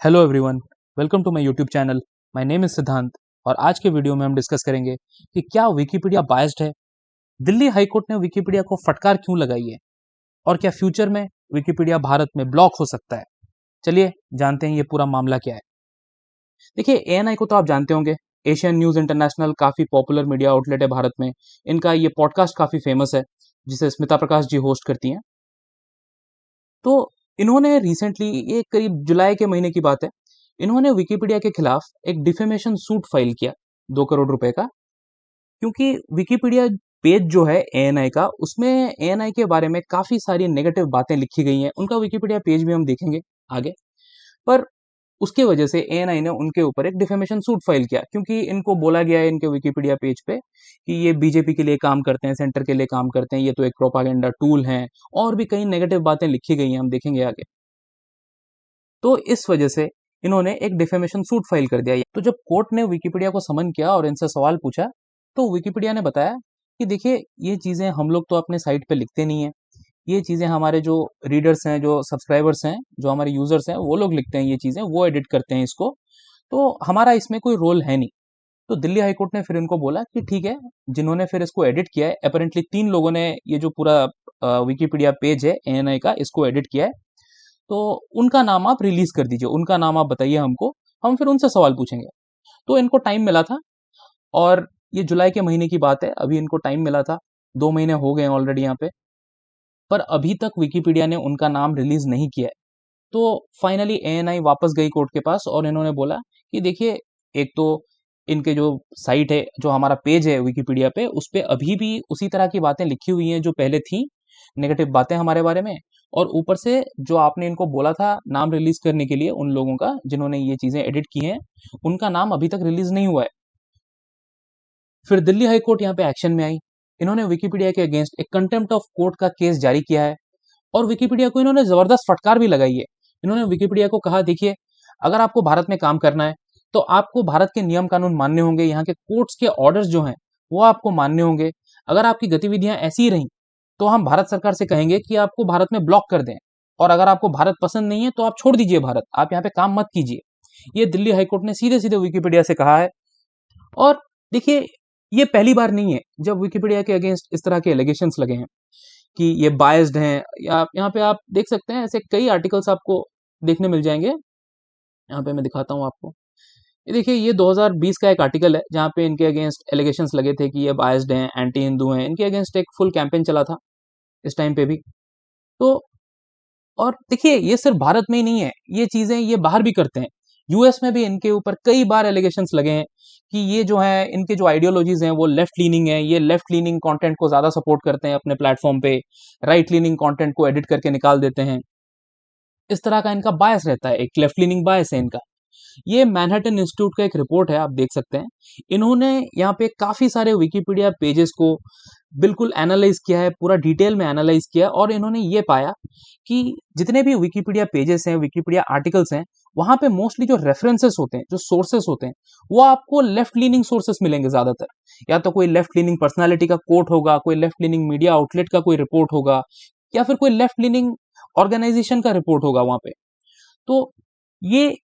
Hello everyone, welcome to my YouTube channel. My name is Siddhant और आज के video में हम डिस्कस करेंगे कि क्या विकिपीडिया बायस्ड है, दिल्ली हाई कोर्ट ने विकिपीडिया को फटकार क्यों लगाई है और क्या फ्यूचर में विकिपीडिया भारत में ब्लॉक हो सकता है। चलिए जानते हैं ये पूरा मामला क्या है। देखिए, एएनआई को तो आप जानते होंगे, एशियन न्यूज इंटरनेशनल काफी पॉपुलर मीडिया आउटलेट है भारत में। इनका ये पॉडकास्ट काफी फेमस है जिसे स्मिता प्रकाश जी होस्ट करती हैं। तो इन्होंने रिसेंटली, ये करीब जुलाई के महीने की बात है, इन्होंने विकिपीडिया के खिलाफ एक डिफेमेशन सूट फाइल किया 2 करोड़ रुपए का, क्योंकि विकिपीडिया पेज जो है एएनआई का, उसमें एएनआई के बारे में काफी सारी नेगेटिव बातें लिखी गई हैं। उनका विकिपीडिया पेज भी हम देखेंगे आगे, पर उसके वजह से एएनआई ने उनके ऊपर एक डिफेमेशन सूट फाइल किया, क्योंकि इनको बोला गया है इनके विकिपीडिया पेज पे कि ये बीजेपी के लिए काम करते हैं, सेंटर के लिए काम करते हैं, ये तो एक प्रोपागेंडा टूल है, और भी कई नेगेटिव बातें लिखी गई हैं, हम देखेंगे आगे। तो इस वजह से इन्होंने एक डिफेमेशन सूट फाइल कर दिया। तो जब कोर्ट ने विकिपीडिया को समन किया और इनसे सवाल पूछा, तो विकिपीडिया ने बताया कि देखिए, ये चीज़ें हम लोग तो अपने साइट पे लिखते नहीं हैं, ये चीज़ें हमारे जो रीडर्स हैं, जो सब्सक्राइबर्स हैं, जो हमारे यूजर्स हैं, वो लोग लिखते हैं, ये चीज़ें वो एडिट करते हैं इसको, तो हमारा इसमें कोई रोल है नहीं। तो दिल्ली हाईकोर्ट ने फिर इनको बोला कि ठीक है, जिन्होंने फिर इसको एडिट किया है, अपेरेंटली 3 लोगों ने ये जो पूरा विकिपीडिया पेज है एएनआई का, इसको एडिट किया है, तो उनका नाम आप रिलीज कर दीजिए, उनका नाम आप बताइए हमको, हम फिर उनसे सवाल पूछेंगे। तो इनको टाइम मिला था, और ये जुलाई के महीने की बात है, अभी इनको टाइम मिला था, 2 महीने हो गए ऑलरेडी यहाँ पे, पर अभी तक विकिपीडिया ने उनका नाम रिलीज नहीं किया है। तो फाइनली एएनआई वापस गई कोर्ट के पास और इन्होंने बोला कि देखिए, एक तो इनके जो साइट है, जो हमारा पेज है विकिपीडिया पे, उस पे अभी भी उसी तरह की बातें लिखी हुई हैं जो पहले थी, नेगेटिव बातें हमारे बारे में, और ऊपर से जो आपने इनको बोला था नाम रिलीज करने के लिए उन लोगों का जिन्होंने ये चीजें एडिट की हैं, उनका नाम अभी तक रिलीज नहीं हुआ है। फिर दिल्ली हाई कोर्ट यहाँ पे एक्शन में आई। इन्होंने विकिपीडिया के अगेंस्ट एक कंटेम्प्ट ऑफ कोर्ट का केस जारी किया है, और विकिपीडिया को इन्होंने जबरदस्त फटकार भी लगाई है। इन्होंने विकिपीडिया को कहा, देखिए, अगर आपको भारत में काम करना है तो आपको भारत के नियम कानून मानने होंगे, यहाँ के कोर्ट्स के ऑर्डर्स जो हैं वो आपको मानने होंगे। अगर आपकी गतिविधियां ऐसी ही रहीं तो हम भारत सरकार से कहेंगे कि आपको भारत में ब्लॉक कर दें, और अगर आपको भारत पसंद नहीं है तो आप छोड़ दीजिए भारत, आप यहाँ पे काम मत कीजिए। ये दिल्ली हाईकोर्ट ने सीधे सीधे विकिपीडिया से कहा है। और देखिए, ये पहली बार नहीं है जब विकिपीडिया के अगेंस्ट इस तरह के एलिगेशंस लगे हैं कि ये बायस्ड हैं, या यहाँ पे आप देख सकते हैं ऐसे कई आर्टिकल्स आपको देखने मिल जाएंगे। यहाँ पे मैं दिखाता हूँ आपको, ये देखिए, ये 2020 का एक आर्टिकल है जहाँ पे इनके अगेंस्ट एलिगेशंस लगे थे कि ये बायस्ड हैं, एंटी हिंदू हैं। इनके अगेंस्ट एक फुल कैंपेन चला था इस टाइम पे भी। तो और देखिए, ये सिर्फ भारत में ही नहीं है, ये चीजें ये बाहर भी करते हैं। यूएस में भी इनके ऊपर कई बार एलिगेशंस लगे हैं कि ये जो है, इनके जो आइडियोलॉजीज हैं वो लेफ्ट लीनिंग है, ये लेफ्ट लीनिंग कंटेंट को ज्यादा सपोर्ट करते हैं अपने प्लेटफॉर्म पे, राइट लीनिंग कंटेंट को एडिट करके निकाल देते हैं। इस तरह का इनका बायस रहता है, एक लेफ्ट लीनिंग बायस है इनका। ये मैनहट्टन इंस्टीट्यूट का एक रिपोर्ट है, आप देख सकते हैं। इन्होंने यहाँ पे काफी सारे विकिपीडिया पेजेस को बिल्कुल एनालाइज किया है, पूरा डिटेल में एनालाइज किया है, और इन्होंने ये पाया कि जितने भी विकिपीडिया पेजेस हैं, विकिपीडिया आर्टिकल्स हैं, वहां पे मोस्टली जो रेफरेंसेस होते हैं, जो सोर्सेस होते हैं, वो आपको लेफ्ट लीनिंग सोर्सेस मिलेंगे ज्यादातर। या तो कोई लेफ्ट लीनिंग पर्सनालिटी का कोट होगा, कोई लेफ्ट लीनिंग मीडिया आउटलेट का कोई रिपोर्ट होगा, या फिर कोई लेफ्ट लीनिंग ऑर्गेनाइजेशन का रिपोर्ट होगा वहां पे। तो ये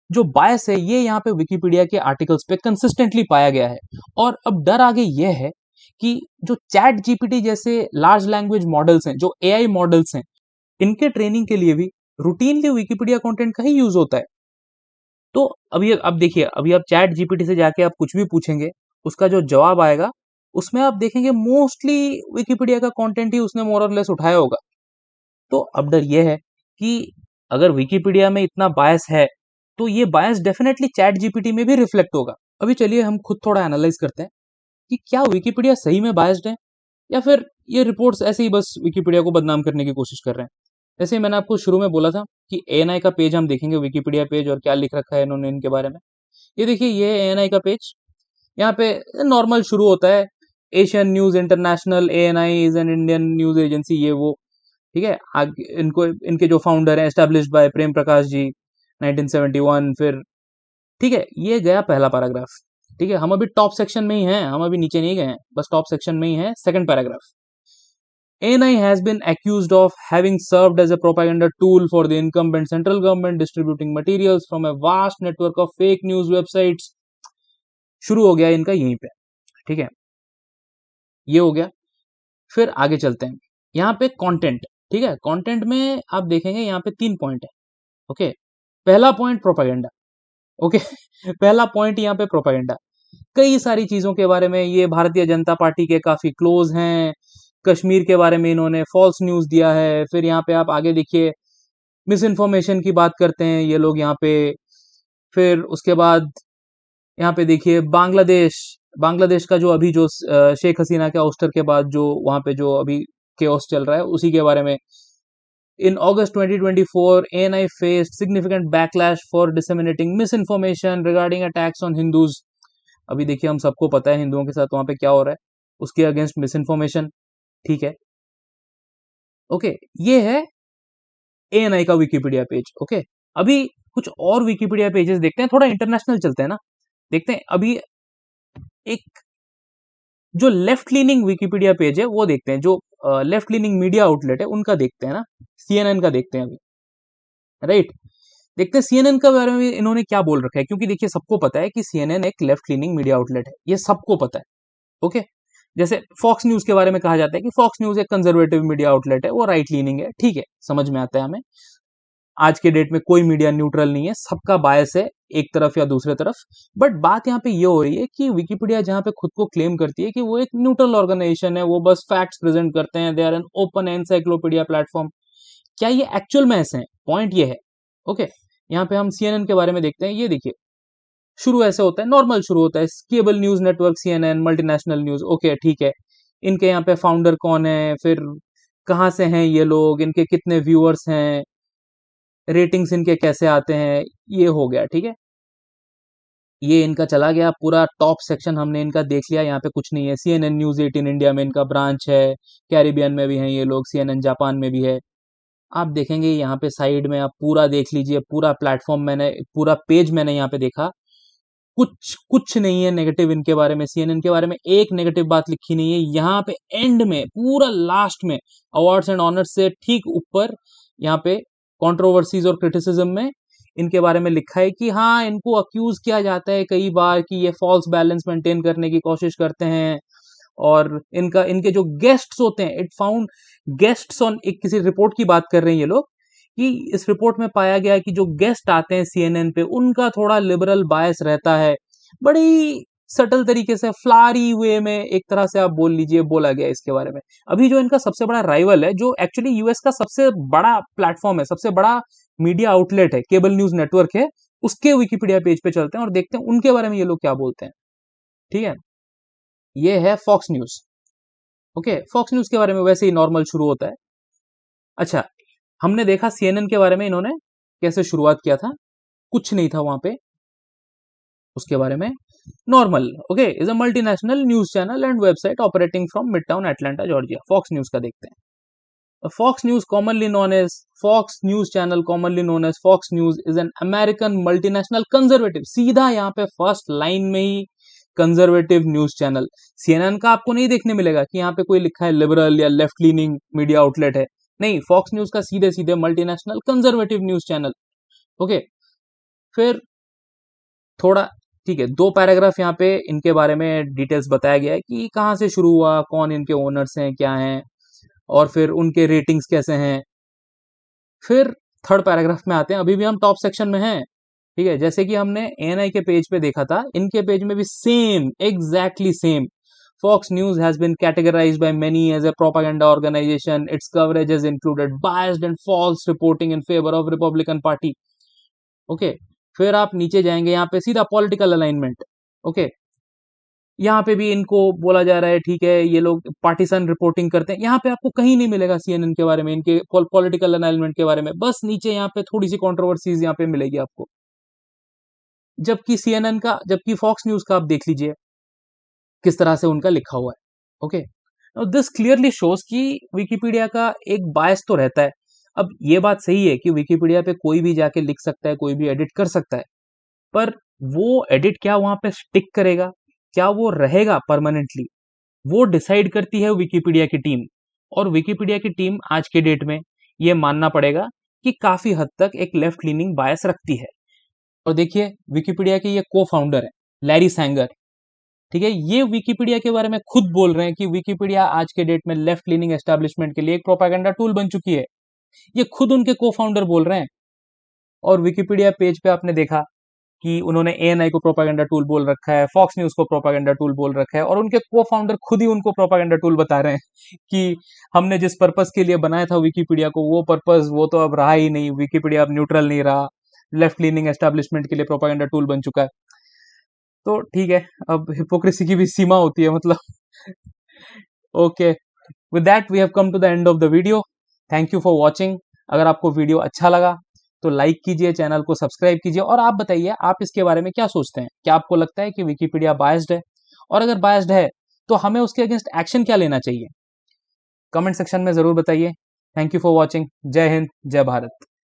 जो बायस है, ये यहाँ पे विकिपीडिया के आर्टिकल्स पे कंसिस्टेंटली पाया गया है। और अब डर आगे ये है कि जो चैट जीपीटी जैसे लार्ज लैंग्वेज मॉडल्स हैं, जो एआई मॉडल्स हैं, इनके ट्रेनिंग के लिए भी रूटीनली विकिपीडिया कंटेंट का ही यूज होता है। तो अभी अब देखिए, अभी आप चैट जीपीटी से जाके आप कुछ भी पूछेंगे, उसका जो जवाब आएगा उसमें आप देखेंगे मोस्टली विकिपीडिया का कंटेंट ही उसने मोर और लेस उठाया होगा। तो अब डर ये है कि अगर विकिपीडिया में इतना बायस है, तो ये बायस डेफिनेटली चैट जीपीटी में भी रिफ्लेक्ट होगा। अभी चलिए हम खुद थोड़ा एनालाइज करते हैं कि क्या विकिपीडिया सही में बायस्ड है, या फिर ये रिपोर्ट्स ऐसे ही बस विकिपीडिया को बदनाम करने की कोशिश कर रहे हैं। जैसे मैंने आपको शुरू में बोला था कि एएनआई का पेज हम देखेंगे, विकिपीडिया पेज, और क्या लिख रखा है इन्होंने इनके बारे में। ये देखिए, ये एएनआई का पेज, यहाँ पे नॉर्मल शुरू होता है, Asian news international, ANI is an Indian news agency, ये वो, ठीक है। आगे इनको, इनके जो फाउंडर हैं, एस्टेब्लिश्ड बाय प्रेम प्रकाश जी, 1971। फिर ठीक है, ये गया पहला पैराग्राफ। ठीक है, हम अभी टॉप सेक्शन में ही हैं, हम अभी नीचे नहीं गए हैं, बस टॉप सेक्शन में ही हैं, second paragraph. ANI has been accused of having served as a propaganda tool for the incumbent central government, distributing materials from a vast network of fake news websites. शुरू हो गया इनका यहीं पे, ठीक है, ये हो गया। फिर आगे चलते हैं, यहाँ पे कंटेंट, ठीक है, कंटेंट में आप देखेंगे यहाँ पे 3 पॉइंट है। ओके, पहला पॉइंट प्रोपेगेंडा। ओके पहला पॉइंट यहाँ पे प्रोपेगेंडा, कई सारी चीजों के बारे में, ये भारतीय जनता पार्टी के काफी क्लोज हैं, कश्मीर के बारे में इन्होंने फॉल्स न्यूज दिया है। फिर यहाँ पे आप आगे देखिए, मिस इन्फॉर्मेशन की बात करते हैं ये लोग यहाँ पे। फिर उसके बाद यहाँ पे देखिए बांग्लादेश, बांग्लादेश का जो अभी जो शेख हसीना के आउस्टर के बाद जो वहां पे जो अभी केओस चल रहा है उसी के बारे में। In August 2024, ANI faced significant backlash for disseminating misinformation regarding attacks on Hindus. अभी देखिए हम सबको पता है हिंदुओं के साथ वहां पे क्या हो रहा है, उसके अगेंस्ट मिस इन्फॉर्मेशन, ठीक है। ओके, ये है ANI का विकिपीडिया पेज। ओके, अभी कुछ और विकिपीडिया पेजेस देखते हैं, थोड़ा इंटरनेशनल चलते हैं ना, देखते हैं। अभी एक जो लेफ्ट लीनिंग विकिपीडिया पेज है वो देखते हैं, जो लेफ्ट लीनिंग मीडिया आउटलेट है उनका देखते हैं ना, CNN का देखते हैं अभी, राइट। देखते हैं CNN का बारे में इन्होंने क्या बोल रखा है, क्योंकि देखिए सबको पता है कि CNN एक लेफ्ट लीनिंग मीडिया आउटलेट है, ये सबको पता है। ओके, जैसे फॉक्स न्यूज के बारे में कहा जाता है कि फॉक्स न्यूज एक कंजर्वेटिव मीडिया आउटलेट है, वो राइट लीनिंग है, ठीक है, समझ में आता है हमें। आज के डेट में कोई मीडिया न्यूट्रल नहीं है, सबका बायस है एक तरफ या दूसरे तरफ। बट बात यहाँ पे ये हो रही है कि विकिपीडिया जहाँ पे खुद को क्लेम करती है कि वो एक न्यूट्रल ऑर्गेनाइजेशन है, वो बस फैक्ट्स प्रेजेंट करते हैं, they are an open encyclopedia platform, क्या ये एक्चुअल में ऐसे हैं? पॉइंट ये है। ओके, यहाँ पे हम CNN के बारे में देखते हैं, ये देखिए शुरू ऐसे होता है, नॉर्मल शुरू होता है, cable news network CNN, multinational news, okay ठीक है। इनके यहाँ पे फाउंडर कौन है, फिर कहाँ से हैं ये लोग, इनके कितने व्यूअर्स हैं, रेटिंग्स इनके कैसे आते हैं, ये हो गया, ठीक है। ये इनका चला गया पूरा टॉप सेक्शन, हमने इनका देख लिया। यहाँ पे कुछ नहीं है। CNN न्यूज 18 इंडिया में इनका ब्रांच है, कैरिबियन में भी हैं ये लोग, CNN जापान में भी है। आप देखेंगे यहाँ पे साइड में, आप पूरा देख लीजिए, पूरा प्लेटफॉर्म मैंने, पूरा पेज मैंने यहाँ पे देखा, कुछ कुछ नहीं है नेगेटिव इनके बारे में, CNN के बारे में एक नेगेटिव बात लिखी नहीं है। यहाँ पे एंड में, पूरा लास्ट में, अवार्ड्स एंड ऑनर्स से ठीक ऊपर, यहाँ पे कंट्रोवर्सीज और क्रिटिसिज्म में इनके बारे में लिखा है कि हाँ, इनको अक्यूज किया जाता है कई बार कि ये फॉल्स बैलेंस मेंटेन करने की कोशिश करते हैं, और इनके जो गेस्ट्स होते हैं, इट फाउंड गेस्ट्स ऑन, एक किसी रिपोर्ट की बात कर रहे हैं ये लोग, कि इस रिपोर्ट में पाया गया कि जो गेस्ट आते हैं CNN पे, उनका थोड़ा लिबरल बायस रहता है। बड़ी सटल तरीके से, फ्लारी वे में, एक तरह से आप बोल लीजिए, बोला गया इसके बारे में। अभी जो इनका सबसे बड़ा राइवल है, जो एक्चुअली यूएस का सबसे बड़ा प्लेटफॉर्म है, सबसे बड़ा मीडिया आउटलेट है, केबल न्यूज नेटवर्क है, उसके विकिपीडिया पेज पे चलते हैं और देखते हैं उनके बारे में ये लोग क्या बोलते हैं, ठीक है। ये है Fox News. Okay, Fox News के बारे में वैसे ही नॉर्मल शुरू होता है। अच्छा, हमने देखा CNN के बारे में इन्होंने कैसे शुरुआत किया था, कुछ नहीं था वहां पे उसके बारे में, normal. Okay, is a multinational news channel and website operating from midtown Atlanta Georgia. Fox News का देखते हैं। Fox News commonly known as, Fox News channel commonly known as Fox News is an American multinational conservative, सीधा यहाँ पे first line में ही conservative news channel. CNN का आपको नहीं देखने मिलेगा कि यहाँ पे कोई लिखा है लिबरल या लेफ्ट लीनिंग मीडिया आउटलेट है, नहीं, फॉक्स न्यूज का सीधे सीधे multinational conservative news channel. Okay, फिर थोड़ा, ठीक है, 2 पैराग्राफ यहाँ पे इनके बारे में डिटेल्स बताया गया है कि कहाँ से शुरू हुआ, कौन इनके ओनर्स हैं, क्या हैं, और फिर उनके रेटिंग्स कैसे हैं। फिर थर्ड पैराग्राफ में आते हैं, अभी भी हम टॉप सेक्शन में हैं, ठीक है। जैसे कि हमने ANI के पेज पे देखा था, इनके पेज में भी same, exactly same. Fox News has been categorized by many as a propaganda organization. Its coverage has included biased and false reporting in favor of Republican Party. Okay, फिर आप नीचे जाएंगे, यहाँ पे सीधा पॉलिटिकल अलाइनमेंट। ओके, यहाँ पे भी इनको बोला जा रहा है, ठीक है, ये लोग पार्टीसन रिपोर्टिंग करते हैं। यहाँ पे आपको कहीं नहीं मिलेगा CNN के बारे में, इनके पॉलिटिकल अलाइनमेंट के बारे में, बस नीचे यहाँ पे थोड़ी सी कंट्रोवर्सीज यहाँ पे मिलेगी आपको। जबकि CNN का, जबकि फॉक्स न्यूज का आप देख लीजिए किस तरह से उनका लिखा हुआ है। ओके, दिस क्लियरली शोज कि विकिपीडिया का एक बायस तो रहता है। अब ये बात सही है कि विकिपीडिया पे कोई भी जाके लिख सकता है, कोई भी एडिट कर सकता है, पर वो एडिट क्या वहां पे स्टिक करेगा, क्या वो रहेगा परमानेंटली, वो डिसाइड करती है विकिपीडिया की टीम। और विकिपीडिया की टीम आज के डेट में ये मानना पड़ेगा कि काफी हद तक एक लेफ्ट लीनिंग बायस रखती है। और देखिए विकिपीडिया के ये को फाउंडर है लैरी सैंगर, ठीक है, ये विकिपीडिया के बारे में खुद बोल रहे हैं कि विकिपीडिया आज के डेट में लेफ्ट लीनिंग एस्टैब्लिशमेंट के लिए एक प्रोपेगेंडा टूल बन चुकी है। ये खुद उनके को फाउंडर बोल रहे हैं। और विकिपीडिया पेज पे आपने देखा कि उन्होंने एएनआई को प्रोपेगेंडा टूल बोल रखा है, फॉक्स न्यूज को प्रोपेगेंडा टूल बोल रखा है, और उनके को फाउंडर खुद ही उनको प्रोपेगेंडा टूल बता रहे हैं कि हमने जिस पर्पस के लिए बनाया था विकिपीडिया को वो पर्पस वो तो अब रहा ही नहीं, विकिपीडिया अब न्यूट्रल नहीं रहा, लेफ्ट लीनिंग एस्टैब्लिशमेंट के लिए प्रोपेगेंडा टूल बन चुका है। तो ठीक है, अब हिपोक्रेसी की भी सीमा होती है मतलब। Okay, with that we have come to the end of the video. Thank you for watching. अगर आपको वीडियो अच्छा लगा तो लाइक कीजिए, चैनल को सब्सक्राइब कीजिए, और आप बताइए आप इसके बारे में क्या सोचते हैं। क्या आपको लगता है कि विकिपीडिया बायस्ड है? और अगर बायस्ड है तो हमें उसके अगेंस्ट एक्शन क्या लेना चाहिए? कमेंट सेक्शन में जरूर बताइए। Thank you for watching. जय हिंद, जय भारत।